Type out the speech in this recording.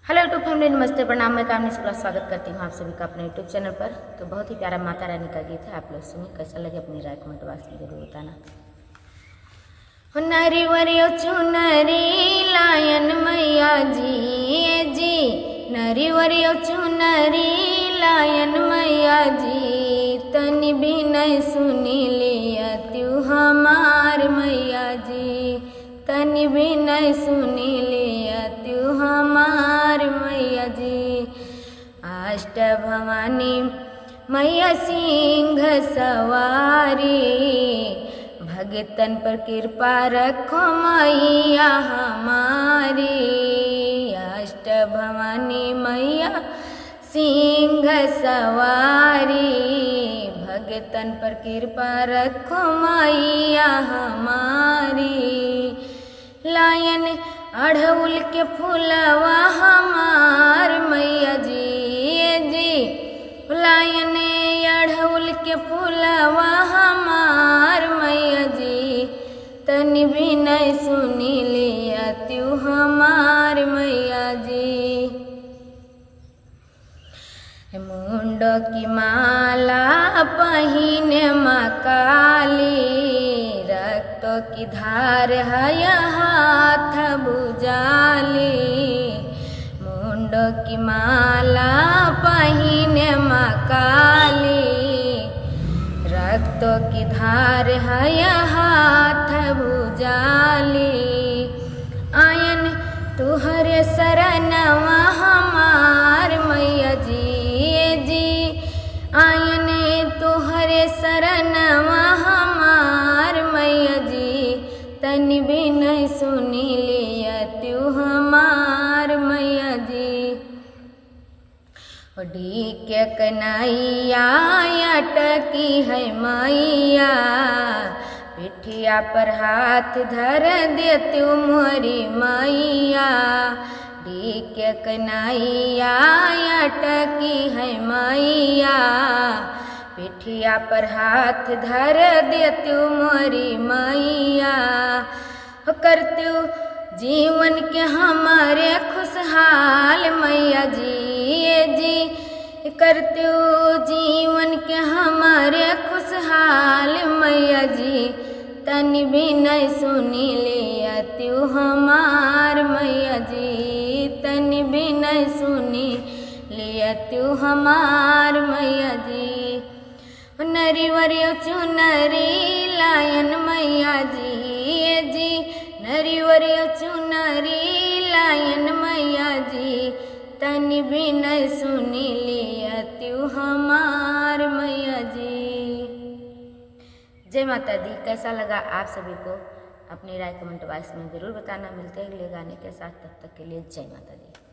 Hello YouTube family, नमस्ते, प्रणाम। मैं कामनी शुक्ला स्वागत करती हूँ आप सभी का अपने यूट्यूब चैनल पर। तो बहुत ही प्यारा माता रानी का गीत है, आप लोग सुनिए। कैसा लगे अपनी राय कमेंट बॉक्स में जरूर बताना। नरी वरियो चुनरी लायन मैया जी, नरी वरियो चुनरी लायन मैया जी, तनि भी नहीं सुनी लिया त्यू हमार मैया जी, तनि भी नहीं सुनी लिया त्यू हमार मैया जी। अष्ट भवानी मैया सिंह सवारी, भगतन पर कृपा रखो मैया हमारी। अष्ट भवानी मैया सिंह सवारी, भगतन पर कृपा रखो मैया हमारी। लायन अड़हुल के फूलवा हमार मैया जी, लायन अड़हुल के फूलवा हमार मैया जी, तनि भी नहीं सुनी लिया त्यू हमार मैया जी। मुंडो की माला पहिने माँ काली, रक्तों की धार है हाथ बुझाली। मुंडो की माला पहिने माँ काली, रक्तों की धार है हाथ बुझाली। आयन तुहरे शरणवा हमार मैया जी, आयन तुहरे शरणवा हमार मैया जी, तनि भी नहीं सुनी लिया त्यू हमार मैया जी। डी के कन्हैया अटकी है मैया, पिठिया पर हाथ धर दे त्यू मोरी मैया। डी के कन्हैया अटकी है मैया, पिठिया पर हाथ धर दे त्यू मोरी मैया। करत्यू जीवन के हमारे खुशहाल मैया जी, करत्यू जीवन के हमारे खुशहाल मैया जी, तनि भी नहीं सुनी लिया त्यू हमार मैया जी, तनि भी नहीं सुनी लिया त्यू हमार मैया जी। नरी वरियो चुनरी लायन मैया जी, नरी वरियो चुनरी लायन मैया जी, तनि भी नहीं सुनी लिया त्यू हमार मैया जी। जय माता दी। कैसा लगा आप सभी को अपनी राय कमेंट बॉक्स में ज़रूर बताना। मिलते हैं अगले गाने के साथ, तब तक के लिए जय माता दी।